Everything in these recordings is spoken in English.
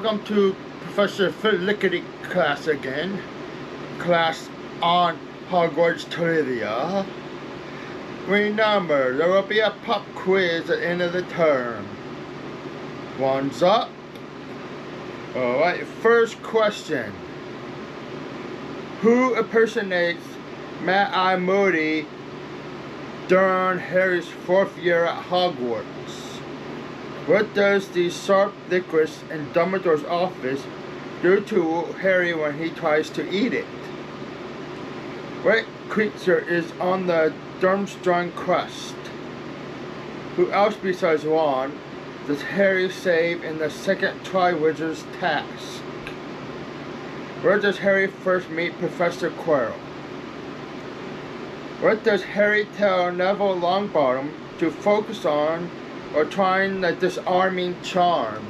welcome to Professor Lickety class again. Class on Hogwarts trivia. Remember, there will be a pop quiz at the end of the term. One's up. Alright, first question. Who impersonates Mad-Eye Moody during Harry's 4th year at Hogwarts? What does the sharp licorice in Dumbledore's office do to Harry when he tries to eat it? What creature is on the Durmstrang crust? Who else besides Ron does Harry save in the second Triwizard's task? Where does Harry first meet Professor Quirrell? What does Harry tell Neville Longbottom to focus on or trying the disarming charm?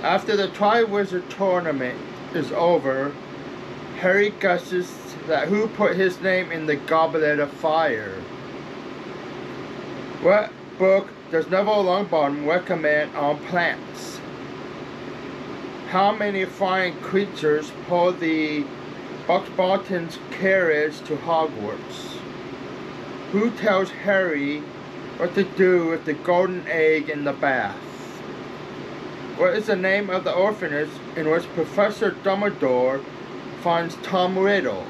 After the Triwizard tournament is over, Harry guesses that who put his name in the Goblet of Fire. What book does Neville Longbottom recommend on plants? How many flying creatures pull the Bucks Bolton's carriage to Hogwarts? Who tells Harry what to do with the golden egg in the bath? What is the name of the orphanage in which Professor Dumbledore finds Tom Riddle?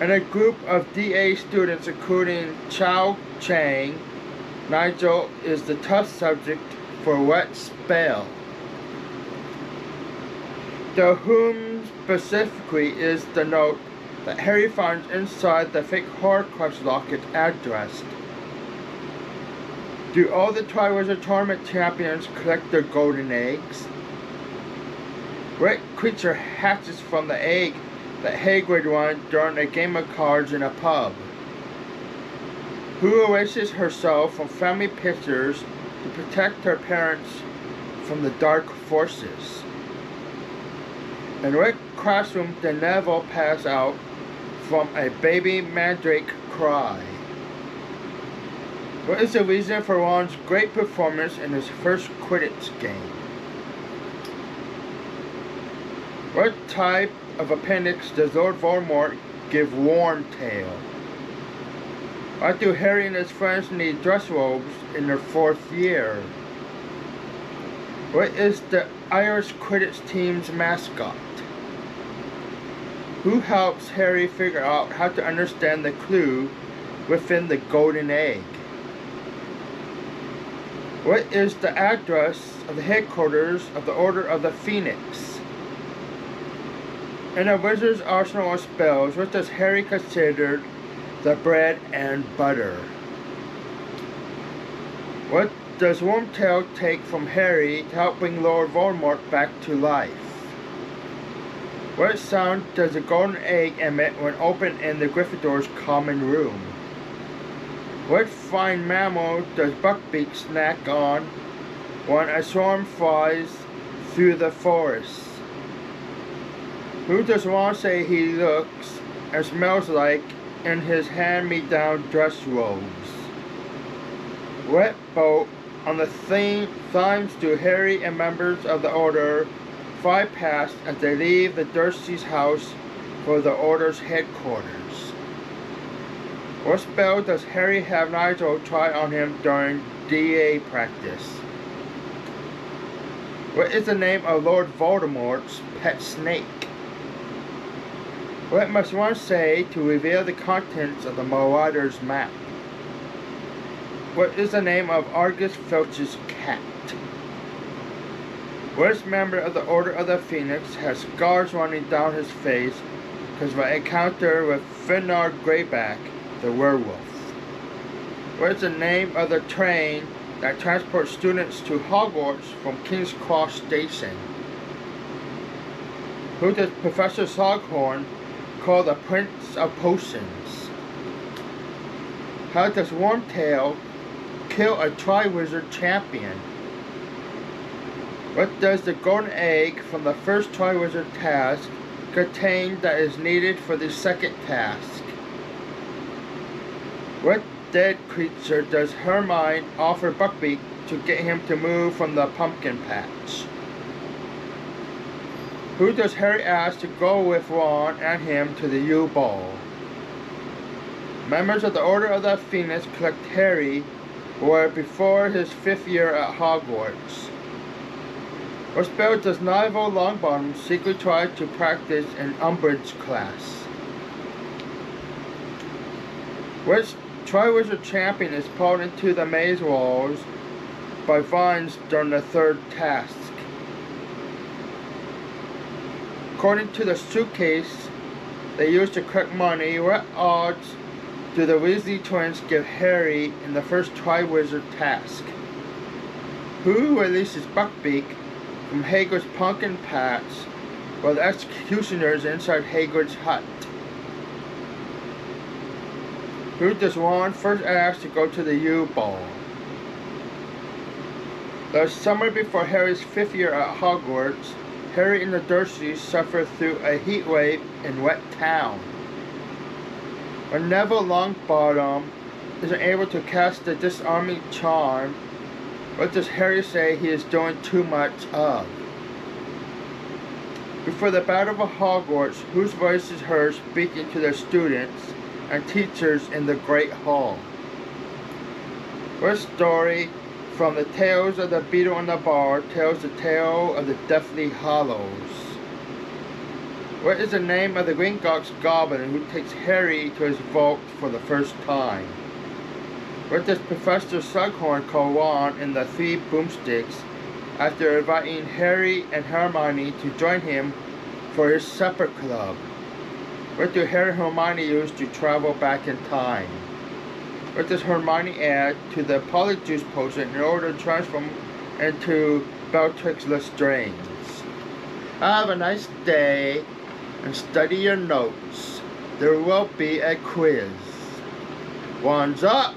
And a group of DA students including Chow Chang, Nigel is the test subject for what spell? To whom specifically is the note that Harry finds inside the fake Horcrux locket addressed? Do all the Triwizard Tournament champions collect their golden eggs? What creature hatches from the egg that Hagrid won during a game of cards in a pub? Who erases herself from family pictures to protect her parents from the dark forces? In what classroom did Neville pass out from a baby mandrake cry? What is the reason for Ron's great performance in his first Quidditch game? What type of appendix does Lord Voldemort give Wormtail? Why do Harry and his friends need dress robes in their 4th year? What is the Irish Quidditch team's mascot? Who helps Harry figure out how to understand the clue within the golden egg? What is the address of the headquarters of the Order of the Phoenix? In a wizard's arsenal of spells, what does Harry consider the bread and butter? What does Wormtail take from Harry to help bring Lord Voldemort back to life? What sound does the golden egg emit when opened in the Gryffindor's common room? What fine mammal does Buckbeak snack on when a swarm flies through the forest? Who does Ron say he looks and smells like in his hand-me-down dress robes? What boat on the Thames do Harry and members of the Order fly past as they leave the Dursleys' house for the Order's headquarters? What spell does Harry have Nigel try on him during DA practice? What is the name of Lord Voldemort's pet snake? What must one say to reveal the contents of the Marauders map? What is the name of Argus Filch's cat? Which member of the Order of the Phoenix has scars running down his face because of an encounter with Finnar Greyback, the werewolf? What is the name of the train that transports students to Hogwarts from King's Cross Station? Who does Professor Slughorn call the Prince of Potions? How does Wormtail kill a Triwizard champion? What does the golden egg from the first Triwizard task contain that is needed for the second task? What dead creature does Hermione offer Buckbeak to get him to move from the pumpkin patch. Who does Harry ask to go with Ron and him to the U-Ball? Members of the Order of the Phoenix collect Harry were before his 5th year at Hogwarts. What spell does Neville Longbottom secretly try to practice in Umbridge's class? Which Triwizard champion is pulled into the maze walls by vines during the 3rd task? According to the suitcase they used to collect money, what odds do the Weasley twins give Harry in the first Triwizard task? Who releases Buckbeak from Hagrid's pumpkin patch while the executioners inside Hagrid's hut? Who does Ron first ask to go to the U-Ball? The summer before Harry's 5th year at Hogwarts, Harry and the Dursleys suffer through a heat wave in Wet Town. When Neville Longbottom isn't able to cast the disarming charm, what does Harry say he is doing too much of? Before the Battle of Hogwarts, whose voice is heard speaking to the students and teachers in the Great Hall? What story from the Tales of the Beetle and the Bard tells the tale of the Deathly Hallows? What is the name of the Gringotts goblin who takes Harry to his vault for the first time? What does Professor Slughorn call Ron in the Three Broomsticks after inviting Harry and Hermione to join him for his supper club? What do Harry and Hermione use to travel back in time? What does Hermione add to the Polyjuice potion in order to transform into Bellatrix Lestrange? Have a nice day and study your notes. There will be a quiz. Wands up!